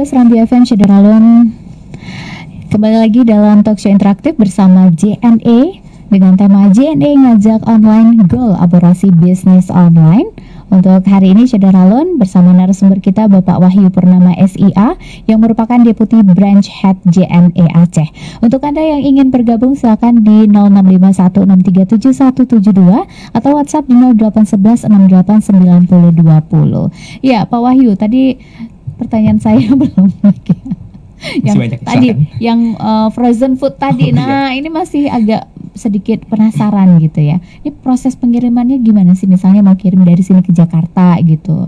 Serambi FM Syederalun. Kembali lagi dalam talkshow interaktif bersama JNE dengan tema JNE ngajak online kolaborasi bisnis online. Untuk hari ini Syederalun bersama narasumber kita Bapak Wahyu Purnama SIA yang merupakan Deputi Branch Head JNE Aceh. Untuk Anda yang ingin bergabung silakan di 0651637172 atau WhatsApp di 0811689020. Ya, Pak Wahyu, tadi pertanyaan saya belum lagi. Yang tadi, yang frozen food tadi. Nah, ini masih agak sedikit penasaran gitu ya. Ini proses pengirimannya gimana sih? Misalnya mau kirim dari sini ke Jakarta gitu.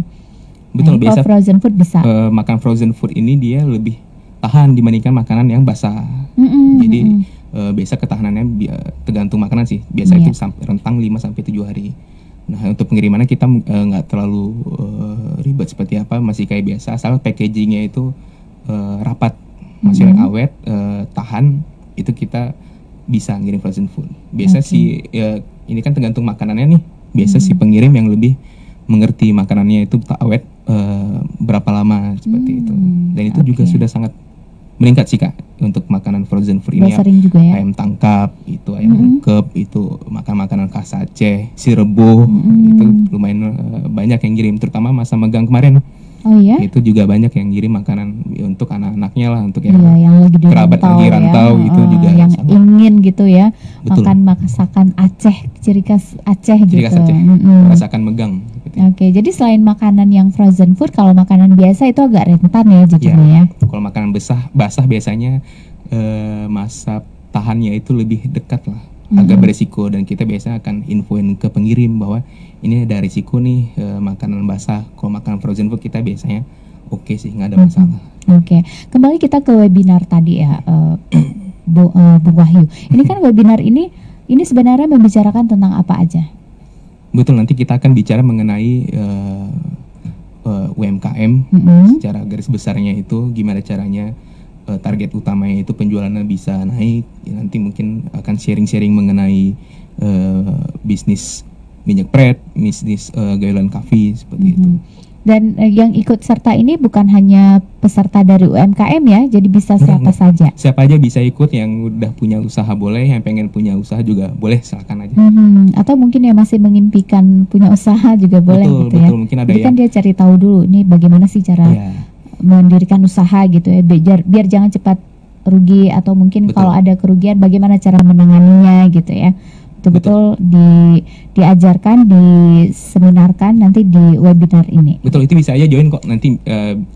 Betul, nah, biasa frozen food bisa. Makan frozen food ini dia lebih tahan dibandingkan makanan yang basah. Jadi biasa ketahanannya tergantung makanan sih. Biasa itu rentang 5 sampai 7 hari. Nah, untuk pengirimannya kita nggak terlalu ribet seperti apa, masih kayak biasa, asal packagingnya itu rapat, masih awet, tahan, itu kita bisa ngirim frozen food. Biasa sih ini kan tergantung makanannya nih. Biasa si pengirim yang lebih mengerti makanannya itu awet berapa lama seperti itu. Dan itu juga sudah sangat meningkat sih Kak untuk makanan frozen food ini ya. Juga ya. Ayam tangkap, itu ayam ungkep, itu makanan khas Aceh, si rebo, itu lumayan banyak yang ngirim, terutama masa megang kemarin. Oh iya? Itu juga banyak yang ngirim makanan untuk anak-anaknya lah, untuk yang lagi kerabat lagi rantau itu juga yang sama. Ingin gitu ya. Betul. Makan masakan Aceh, ciri khas Aceh ciri gitu. Khas Aceh. Rasakan megang. Oke, jadi selain makanan yang frozen food, kalau makanan biasa itu agak rentan ya jadinya ya. Kalau makanan basah biasanya masa tahannya itu lebih dekat lah, agak beresiko, dan kita biasa akan infoin ke pengirim bahwa ini ada risiko nih makanan basah. Kalau makanan frozen food kita biasanya oke sih, nggak ada masalah. Oke, kembali kita ke webinar tadi ya, Bu Wahyu. Ini kan webinar ini sebenarnya membicarakan tentang apa aja? Betul, nanti kita akan bicara mengenai UMKM secara garis besarnya itu gimana caranya target utamanya itu penjualannya bisa naik. Nanti mungkin akan sharing-sharing mengenai bisnis minyak pret, bisnis gayulan kafe seperti itu. Dan yang ikut serta ini bukan hanya peserta dari UMKM ya, jadi bisa siapa saja. Siapa aja bisa ikut, yang udah punya usaha boleh, yang pengen punya usaha juga boleh, silakan aja. Atau mungkin yang masih mengimpikan punya usaha juga boleh gitu ya. Betul, mungkin ada jadi kan dia cari tahu dulu ini bagaimana sih cara mendirikan usaha gitu ya, biar jangan cepat rugi, atau mungkin kalau ada kerugian bagaimana cara menanganinya gitu ya. Betul-betul diajarkan, diseminarkan nanti di webinar ini. Betul, itu bisa aja join kok, nanti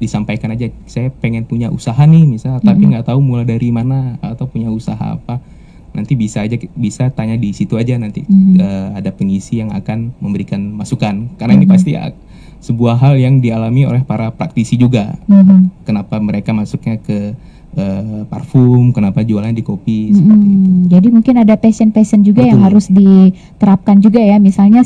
disampaikan aja, saya pengen punya usaha nih misal, tapi nggak tahu mulai dari mana atau punya usaha apa. Nanti bisa tanya di situ aja nanti. Ada pengisi yang akan memberikan masukan, karena ini pasti sebuah hal yang dialami oleh para praktisi juga. Kenapa mereka masuknya ke parfum, kenapa jualan di kopi seperti itu. Jadi mungkin ada passion juga yang harus diterapkan juga ya. Misalnya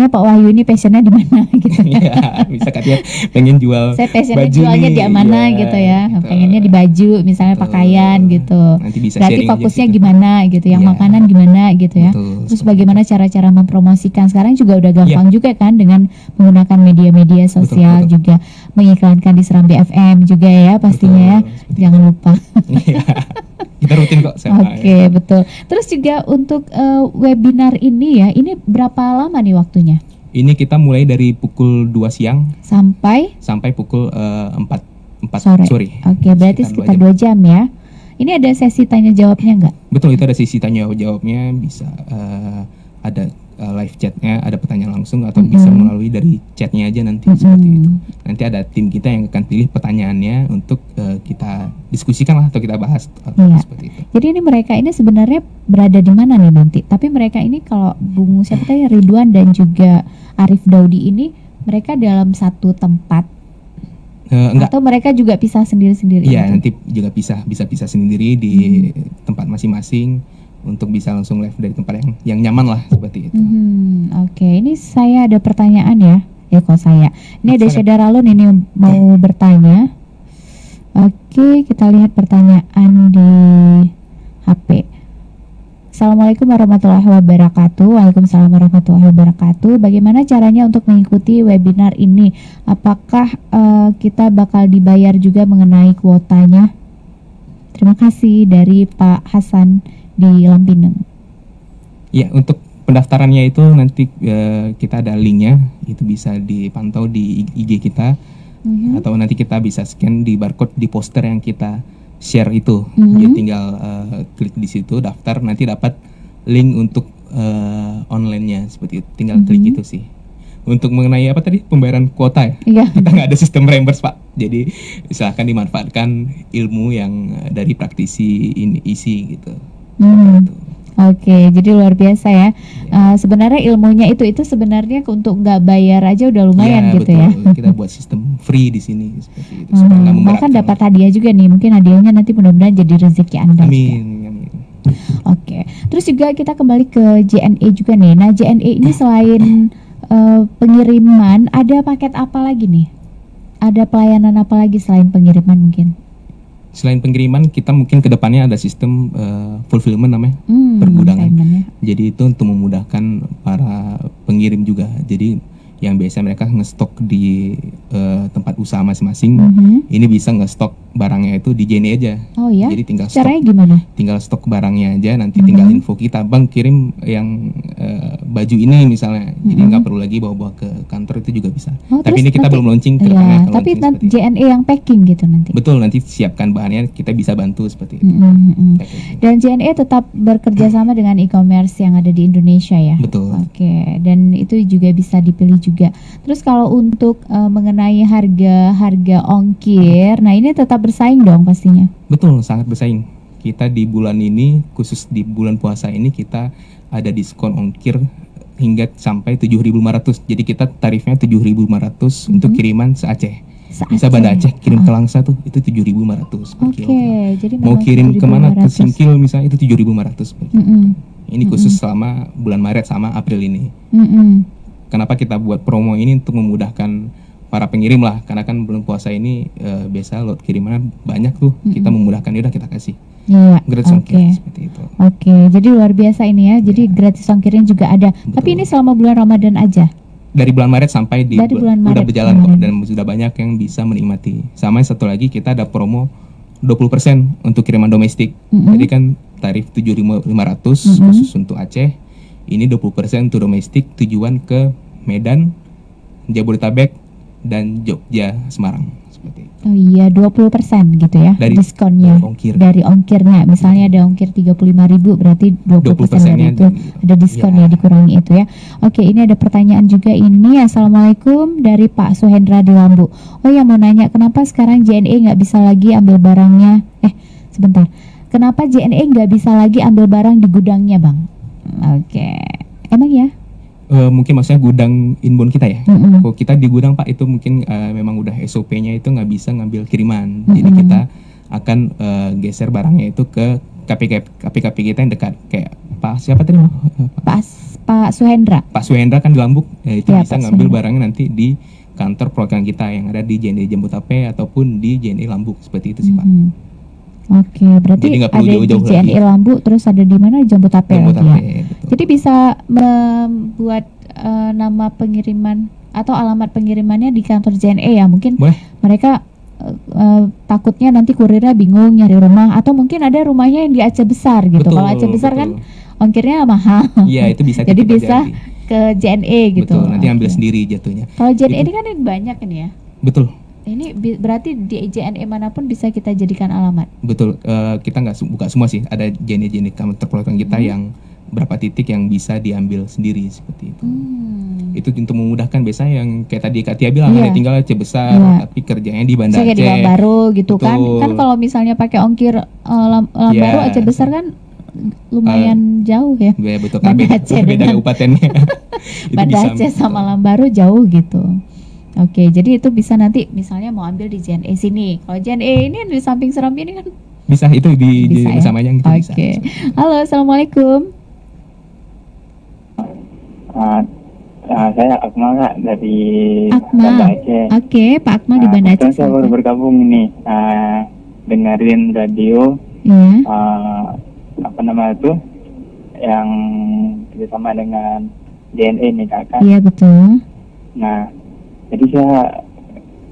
Pak Wahyu ini passionnya di mana gitu ya. Bisa kan dia pengen jual, saya passionnya jualnya di mana gitu ya, gitu. Pengennya di baju misalnya, pakaian gitu. Nanti bisa berarti fokusnya gimana gitu, yang makanan gimana gitu ya. Terus bagaimana cara-cara mempromosikan, sekarang juga udah gampang juga kan dengan menggunakan media-media sosial, juga mengiklankan di Serambi FM juga ya pastinya ya, jangan lupa. Kita rutin kok. Oke, betul. Terus juga untuk webinar ini ya, ini berapa lama nih waktunya? Ini kita mulai dari pukul 2 siang sampai pukul 4 sore. Oke, berarti sekitar 2 jam ya. Ini ada sesi tanya jawabnya nggak? Betul, itu ada sesi tanya jawabnya, bisa ada live chatnya, ada pertanyaan langsung, atau bisa melalui dari chatnya aja nanti seperti itu. Nanti ada tim kita yang akan pilih pertanyaannya untuk kita diskusikan lah, atau kita bahas seperti itu. Jadi ini mereka ini sebenarnya berada di mana nih nanti? Tapi mereka ini kalau Bung siapa tadi, Ridwan dan juga Arif Daudi ini, mereka dalam satu tempat atau mereka juga pisah sendiri-sendiri? Iya, nanti juga bisa pisah sendiri di tempat masing-masing, untuk bisa langsung live dari tempat yang nyaman lah seperti itu. Oke, ini saya ada pertanyaan ya. Ini ada Syederalun ini mau bertanya. Oke, kita lihat pertanyaan di HP. Assalamualaikum warahmatullahi wabarakatuh. Waalaikumsalam warahmatullahi wabarakatuh. Bagaimana caranya untuk mengikuti webinar ini? Apakah kita bakal dibayar juga mengenai kuotanya? Terima kasih dari Pak Hasan di Lampineng. Ya, untuk pendaftarannya itu nanti kita ada linknya, itu bisa dipantau di IG kita, atau nanti kita bisa scan di barcode di poster yang kita share itu. Jadi tinggal klik di situ, daftar, nanti dapat link untuk online-nya seperti itu. Tinggal klik itu sih. Untuk mengenai apa tadi, pembayaran kuota ya? Iya. Kita nggak ada sistem reimburse, Pak. Jadi silahkan dimanfaatkan ilmu yang dari praktisi ini isi gitu. Gitu. Oke, jadi luar biasa ya. Sebenarnya ilmunya itu sebenarnya untuk nggak bayar aja udah lumayan gitu betul. ya. Kita buat sistem free di sini seperti itu. Bahkan dapat hadiah juga nih. Mungkin hadiahnya nanti mudah-mudahan jadi rezeki Anda. Amin. Oke. Terus juga kita kembali ke JNE juga nih. Nah, JNE ini selain pengiriman, ada paket apa lagi nih? Ada pelayanan apa lagi selain pengiriman mungkin? Selain pengiriman, kita mungkin kedepannya ada sistem fulfillment namanya, pergudangan. Jadi itu untuk memudahkan para pengirim juga. Jadi yang biasa mereka ngestok di tempat usaha masing-masing, ini bisa ngestok barangnya itu di JNE aja. Oh ya? Jadi tinggal caranya stok, gimana? Tinggal stok barangnya aja, nanti tinggal info kita, Bang kirim yang baju ini misalnya. Jadi nggak perlu lagi bawa-bawa ke kantor, itu juga bisa. Tapi ini kita belum launching. Iya, tapi nanti JNE yang packing gitu nanti. Betul, nanti siapkan bahannya, kita bisa bantu seperti itu. Dan JNE tetap bekerja sama dengan e-commerce yang ada di Indonesia ya? Betul. Oke, dan itu juga bisa dipilih juga. Terus kalau untuk mengenai harga ongkir, nah ini tetap bersaing dong pastinya? Betul, sangat bersaing. Kita di bulan ini, khusus di bulan puasa ini, kita ada diskon ongkir hingga sampai 7.500. Jadi kita tarifnya 7.500 untuk kiriman se-Aceh. Bisa Banda Aceh kirim ke Langsa tuh itu 7.500 per kilo. Jadi mau kirim kemana, ke Singkil misalnya itu 7.500 per kilo. Ini khusus selama bulan Maret sama April ini. Kenapa kita buat promo ini? Untuk memudahkan para pengirim lah, karena kan bulan puasa ini biasa lot kirimannya banyak tuh. Kita memudahkan, udah kita kasih gratis ongkir seperti itu. Jadi luar biasa ini ya. Jadi gratis ongkirnya juga ada. Betul. Tapi ini selama bulan Ramadan aja? Dari bulan Maret sampai di bulan Maret, udah berjalan kok, dan sudah banyak yang bisa menikmati. Sama satu lagi, kita ada promo 20% untuk kiriman domestik. Jadi kan tarif 7.500 khusus untuk Aceh. Ini 20% untuk domestik, tujuan ke Medan, Jabodetabek, dan Jogja, Semarang seperti itu. Oh iya, 20% gitu ya dari diskonnya dari ongkirnya. Misalnya ada ongkir 35.000, berarti 20% itu ada diskon ya, dikurangi itu ya. Oke, ini ada pertanyaan juga ini. Assalamualaikum dari Pak Suhendra di Lambu. Oh ya, mau nanya kenapa sekarang JNE nggak bisa lagi ambil barangnya? Sebentar. Kenapa JNE nggak bisa lagi ambil barang di gudangnya, Bang? Oke, emang ya? Mungkin maksudnya gudang inbound kita ya. Kalau kita di gudang Pak, itu mungkin memang udah SOP-nya itu nggak bisa ngambil kiriman. Jadi kita akan geser barangnya itu ke KP kita yang dekat. Kayak Pak siapa tadi? Pak Suhendra. Pak Suhendra kan di Lambuk, itu ya, bisa ngambil barangnya nanti di kantor program kita yang ada di JNE Jabodetabek ataupun di JNE Lambuk, seperti itu sih Pak. Oke, berarti ada di JNE Lambu, terus ada di mana? Jabodetabek ya. Jadi bisa membuat nama pengiriman atau alamat pengirimannya di kantor JNE ya. Mungkin mereka takutnya nanti kurirnya bingung nyari rumah, atau mungkin ada rumahnya yang di Aceh Besar gitu. Kalau Aceh Besar kan ongkirnya mahal. Iya, itu bisa. Jadi bisa ke JNE gitu. Betul, nanti ambil sendiri jatuhnya. Kalau JNE ini kan banyak ini ya. Betul. Ini berarti di JNE manapun bisa kita jadikan alamat. Betul, kita nggak buka semua sih. Ada JNE kantor program kita yang berapa titik yang bisa diambil sendiri seperti itu. Itu untuk memudahkan. Biasanya yang kayak tadi Kak Tia bilang, tinggal Aceh Besar, tapi kerjanya di Banda Aceh. Kayak di Lambaru gitu. Betul. Kan kalau misalnya pakai ongkir Lambaru Aceh Besar kan lumayan jauh ya. Betul, kan beda kabupatennya. Banda Aceh sama Lambaru jauh gitu. Oke, jadi itu bisa nanti misalnya mau ambil di JNE sini. Kalau JNE ini di samping Serambi ini kan bisa, itu di bersamanya gitu. Oke. Halo, assalamualaikum. Saya Akmal Kak, dari Banda Aceh. Oke, Pak Akmal di Banda Aceh. Saya baru bergabung nih, dengerin radio. Apa nama itu? yang kerjasama dengan JNE nih Kak kan. Iya betul. Nah, jadi saya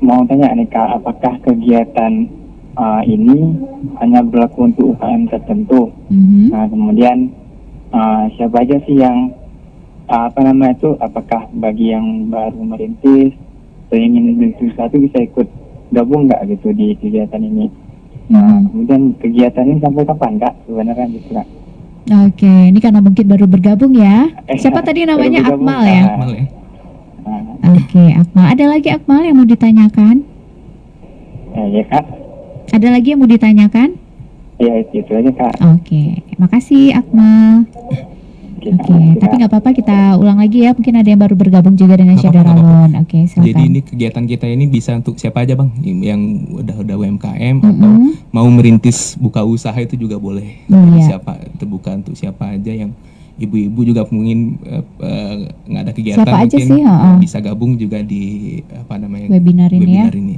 mau tanya nih Kak, apakah kegiatan ini hanya berlaku untuk UKM tertentu? Nah, kemudian siapa aja sih yang apakah bagi yang baru merintis atau ingin merintis satu bisa ikut gabung nggak gitu di kegiatan ini? Nah, kemudian kegiatan ini sampai kapan Kak sebenarnya gitu Kak? Oke, ini karena mungkin baru bergabung ya. Siapa tadi namanya? Akmal ya? Akmal ya. Oke, Akmal. Ada lagi Akmal yang mau ditanyakan? Ya Kak. Ada lagi yang mau ditanyakan? Ya itu aja Kak. Oke, makasih Akmal. Oke, tapi nggak apa-apa, kita ulang lagi ya. Mungkin ada yang baru bergabung juga dengan Syadaralon. Oke, silakan. Jadi ini kegiatan kita ini bisa untuk siapa aja Bang, yang udah UMKM atau mau merintis buka usaha itu juga boleh. Siapa terbuka untuk siapa aja, yang ibu-ibu juga mungkin nggak ada kegiatan siapa mungkin aja sih, bisa gabung juga di webinar ini ya. Ini,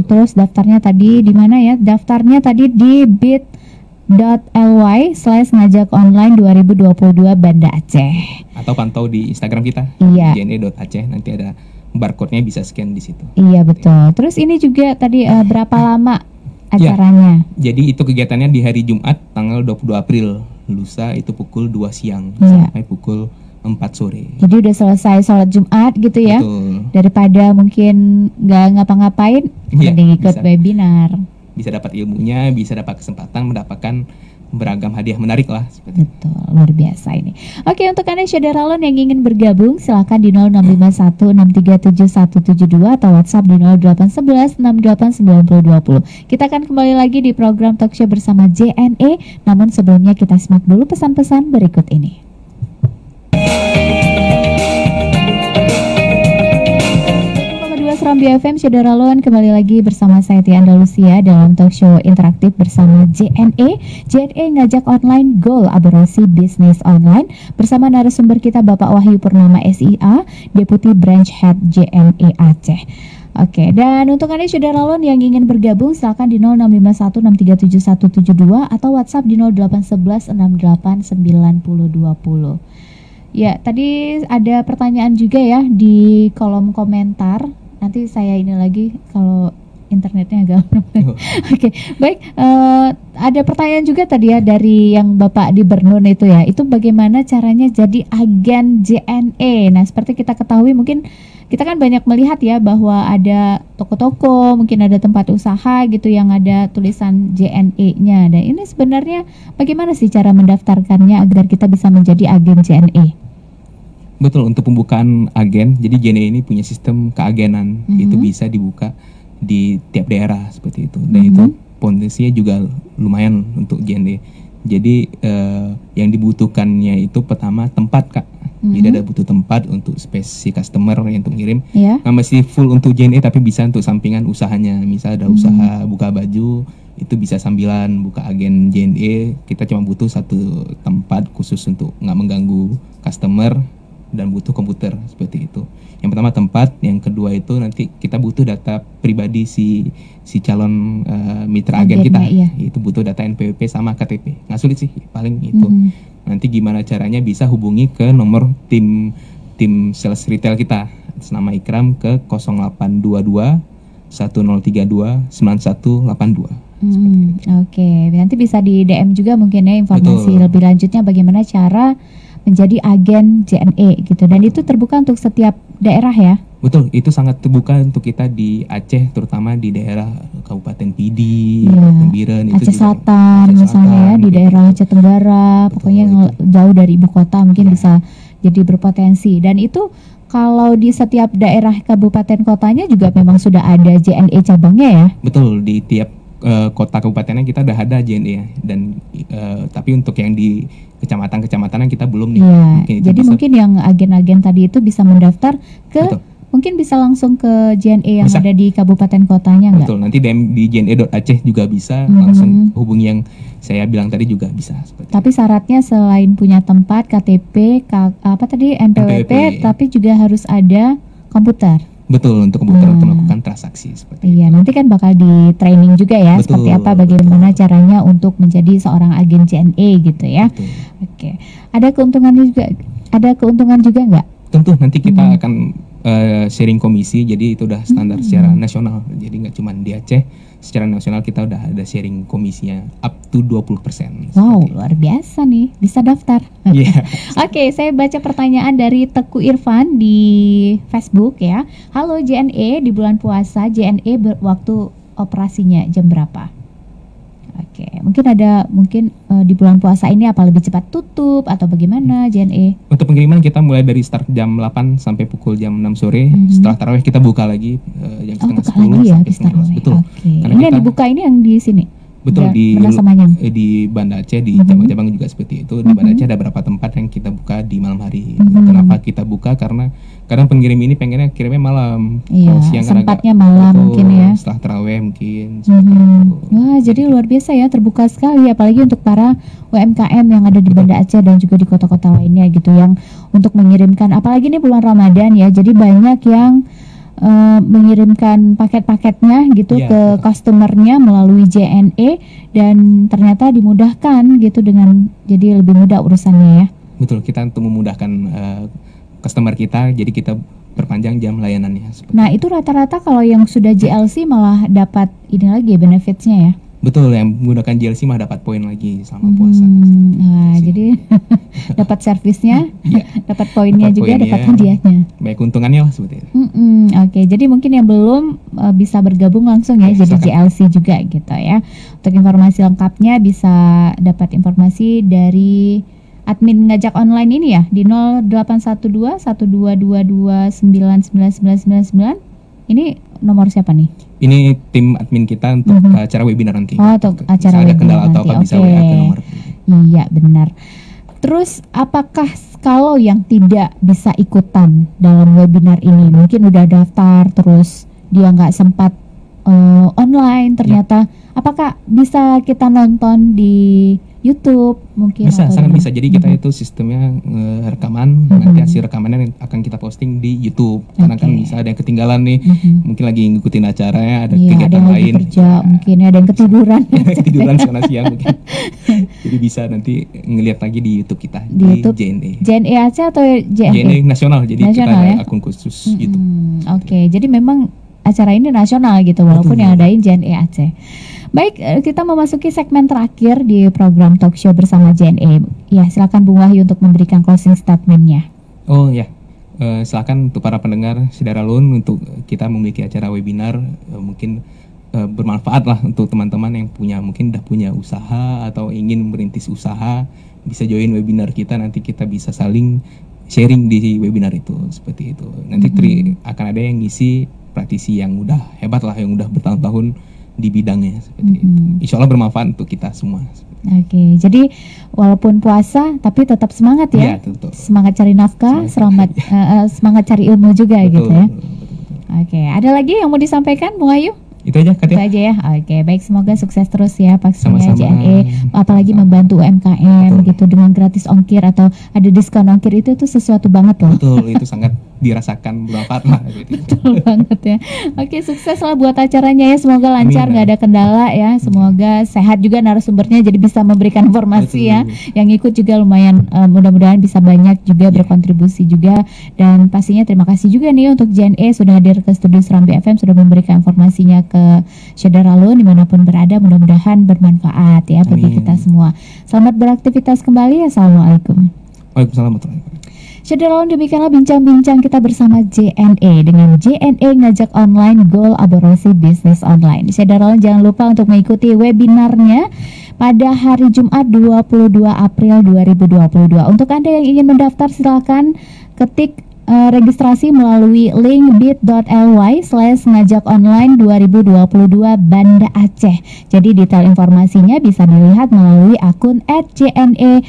Terus daftarnya tadi di mana ya? Daftarnya tadi di bit.ly/ngajak online 2022 Banda Aceh. Atau pantau di Instagram kita, iya. jne.aceh, nanti ada barcode-nya, bisa scan di situ. Iya betul. Terus ini juga tadi berapa lama acaranya? Ya, jadi itu kegiatannya di hari Jumat tanggal 22 April, lusa itu pukul 2 siang sampai pukul 4 sore. Jadi udah selesai sholat Jumat gitu ya. Betul. Daripada mungkin nggak ngapa-ngapain, mending ikut webinar. Bisa dapat ilmunya, bisa dapat kesempatan mendapatkan beragam hadiah menarik lah. Betul, luar biasa ini. Oke, untuk Anda Syadaralon yang ingin bergabung, silakan di 0651637172 atau WhatsApp di 0811689020. Kita akan kembali lagi di program Talkshow bersama JNE. Namun sebelumnya kita simak dulu pesan-pesan berikut ini. Serambi FM Syadaralon, kembali lagi bersama saya Tia Andalusia dalam talkshow interaktif bersama JNE. JNE ngajak online kolaborasi bisnis online bersama narasumber kita Bapak Wahyu Purnama SIA, Deputi Branch Head JNE Aceh. Oke, dan untuk Anda Syadaralon yang ingin bergabung silakan di 0651637172 atau WhatsApp di 0811689020. Ya, tadi ada pertanyaan juga ya di kolom komentar. Nanti saya ini lagi kalau internetnya agak Oke, baik. Ada pertanyaan juga tadi ya dari yang Bapak di Bernun itu ya. Itu bagaimana caranya jadi agen JNE? Nah, seperti kita ketahui mungkin kita kan banyak melihat ya bahwa ada toko-toko, mungkin ada tempat usaha gitu yang ada tulisan JNE-nya. Dan ini sebenarnya bagaimana sih cara mendaftarkannya agar kita bisa menjadi agen JNE? Betul, untuk pembukaan agen, jadi JNE ini punya sistem keagenan, itu bisa dibuka di tiap daerah seperti itu, dan itu potensinya juga lumayan untuk JNE. Jadi yang dibutuhkannya itu pertama tempat Kak, jadi ada butuh tempat untuk spesi customer yang untuk ngirim, nggak mesti full untuk JNE tapi bisa untuk sampingan usahanya, misal ada usaha buka baju, itu bisa sambilan buka agen JNE, kita cuma butuh satu tempat khusus untuk nggak mengganggu customer, dan butuh komputer seperti itu. Yang pertama tempat, yang kedua itu nanti kita butuh data pribadi si calon mitra agen kita. Itu butuh data NPWP sama KTP. Nggak sulit sih, paling itu. Nanti gimana caranya bisa hubungi ke nomor tim sales retail kita. Atas nama Ikram ke 0822 1032 9182. Oke, nanti bisa di DM juga mungkin ya informasi lebih lanjutnya bagaimana cara menjadi agen JNE gitu, dan itu terbuka untuk setiap daerah ya? Betul, itu sangat terbuka untuk kita di Aceh, terutama di daerah Kabupaten Pidi, Tembiren, Aceh Selatan misalnya ya, di daerah Aceh Tenggara, pokoknya yang jauh dari ibu kota mungkin bisa jadi berpotensi. Dan itu kalau di setiap daerah kabupaten kotanya juga memang sudah ada JNE cabangnya ya? Betul, di tiap kota kabupatennya kita udah ada JNE ya, dan tapi untuk yang di kecamatan-kecamatan kita belum nih. Jadi mungkin yang agen-agen tadi itu bisa mendaftar ke mungkin bisa langsung ke JNE yang ada di kabupaten kotanya nggak? Betul, nanti di jne.aceh juga bisa langsung hubungi yang saya bilang tadi juga bisa. Tapi syaratnya selain punya tempat, KTP, NPWP, tapi juga harus ada komputer. Betul, untuk kebutuhan untuk melakukan transaksi seperti itu. Nanti kan bakal di training juga ya, betul, seperti apa, bagaimana caranya untuk menjadi seorang agen JNE gitu ya. Betul. Oke, ada keuntungan juga nggak? Tentu nanti kita akan sharing komisi, jadi itu udah standar secara nasional, jadi nggak cuma di Aceh, secara nasional kita udah ada sharing komisinya up to 20%. Wow, luar biasa nih, bisa daftar. Yeah. Oke, saya baca pertanyaan dari Teguh Irfan di Facebook ya. Halo JNE, di bulan puasa JNE waktu operasinya jam berapa? Oke, mungkin di bulan puasa ini apa lebih cepat tutup atau bagaimana JNE? Untuk pengiriman kita mulai dari start jam 8 sampai pukul jam 6 sore. Setelah tarawih kita buka lagi jam setengah 10 lagi ya, sampai setengah 11. Betul. Karena ini yang dibuka ini yang di sini. Betul, di Banda Aceh, di cabang-cabang juga seperti itu. Di Banda Aceh ada beberapa tempat yang kita buka di malam hari. Kenapa kita buka? Karena kadang pengirim ini pengennya kirimnya malam. Iya, siang sempatnya malam mungkin ya. Setelah tarawih mungkin. Wah, jadi luar biasa ya, terbuka sekali, apalagi untuk para UMKM yang ada di Banda Aceh dan juga di kota-kota lainnya gitu, yang untuk mengirimkan, apalagi ini bulan Ramadan ya, jadi banyak yang mengirimkan paket-paketnya gitu ke customernya melalui JNE, dan ternyata dimudahkan gitu dengan jadi lebih mudah urusannya ya. Betul, kita untuk memudahkan customer kita, jadi kita perpanjang jam layanannya. Nah itu rata-rata kalau yang sudah JLC malah dapat ini lagi benefitsnya ya. Betul, yang menggunakan JLC mah dapat poin lagi selama puasa. Nah, jadi dapat servisnya, dapat poinnya juga, dapat hadiahnya. Baik, keuntungannya lah seperti itu. Oke, jadi mungkin yang belum bisa bergabung langsung ya, jadi JLC juga gitu ya. Untuk informasi lengkapnya bisa dapat informasi dari admin ngajak online ini ya, di 0812 1222 99999. Ini nomor siapa nih? Ini tim admin kita untuk acara webinar nanti. Oh, untuk acara webinar. Ada kendala atau apa bisa WA ke nomor. Iya, benar. Terus apakah kalau yang tidak bisa ikutan dalam webinar ini, mungkin udah daftar terus dia nggak sempat online ternyata, apakah bisa kita nonton di YouTube mungkin? Bisa, sangat bisa. Jadi kita itu sistemnya rekaman, nanti hasil rekamannya akan kita posting di YouTube. Karena kan bisa ada yang ketinggalan nih, mungkin lagi ngikutin acaranya, ada kegiatan ada lain. Kerja, mungkin ada yang ketiduran. Ketiduran karena siang mungkin. Jadi bisa nanti ngelihat lagi di YouTube kita di YouTube. JNE. JNE Aceh atau JNE? JNE nasional. Jadi nasional, kita ada akun khusus YouTube. Oke, jadi memang acara ini nasional gitu, walaupun yang adain JNE Aceh. Baik, kita memasuki segmen terakhir di program talk show bersama JNE. Ya, silakan Bung Wahyu untuk memberikan closing statement-nya. Oh ya, silakan untuk para pendengar Syederalun, untuk kita memiliki acara webinar mungkin bermanfaat lah untuk teman-teman yang mungkin udah punya usaha atau ingin merintis usaha, bisa join webinar kita. Nanti kita bisa saling sharing di webinar itu, seperti itu. Nanti akan ada yang ngisi praktisi yang udah hebat lah, yang udah bertahun-tahun di bidangnya seperti itu. Insya Allah bermanfaat untuk kita semua. Oke, jadi walaupun puasa tapi tetap semangat ya. Semangat cari nafkah, semangat cari ilmu juga gitu ya. Oke, ada lagi yang mau disampaikan Bung Wahyu? Itu aja Kak. Itu aja ya. Oke, baik, semoga sukses terus ya pastinya JNE, apalagi membantu UMKM gitu dengan gratis ongkir atau ada diskon ongkir, itu sesuatu banget loh. Betul, itu sangat dirasakan bermanfaat lah gitu. Betul banget ya. Oke, sukses lah buat acaranya ya, semoga lancar, nggak ada kendala ya, semoga sehat juga narasumbernya jadi bisa memberikan informasi ya. Yang ikut juga lumayan, mudah-mudahan bisa banyak juga berkontribusi juga, dan pastinya terima kasih juga nih untuk JNE sudah hadir ke studio Serambi FM, sudah memberikan informasinya ke Syederalun dimanapun berada, mudah-mudahan bermanfaat ya bagi kita semua. Selamat beraktivitas kembali. Assalamualaikum. Waalaikumsalam warahmatullahi wabarakatuh. Syederalun, demikianlah bincang-bincang kita bersama JNE dengan JNE Ngajak Online Kolaborasi Bisnis Online. Syederalun, jangan lupa untuk mengikuti webinarnya pada hari Jumat 22 April 2022. Untuk Anda yang ingin mendaftar, silakan ketik registrasi melalui link bit.ly/ngajakonline 2022 Banda Aceh. Jadi detail informasinya bisa dilihat melalui akun @jne_id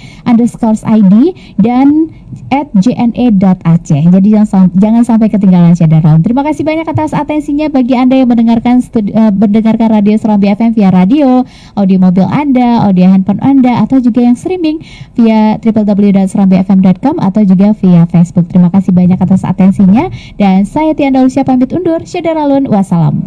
dan @jne.aceh. Jadi jangan sampai ketinggalan Syederalun. Terima kasih banyak atas atensinya bagi Anda yang mendengarkan Radio Serambi FM via radio, audio mobil Anda, audio handphone Anda, atau juga yang streaming via www.serambifm.com atau juga via Facebook. Terima kasih banyak banyak atas atensinya. Dan saya Tia Andalusia pamit undur. Syederalun, wassalam.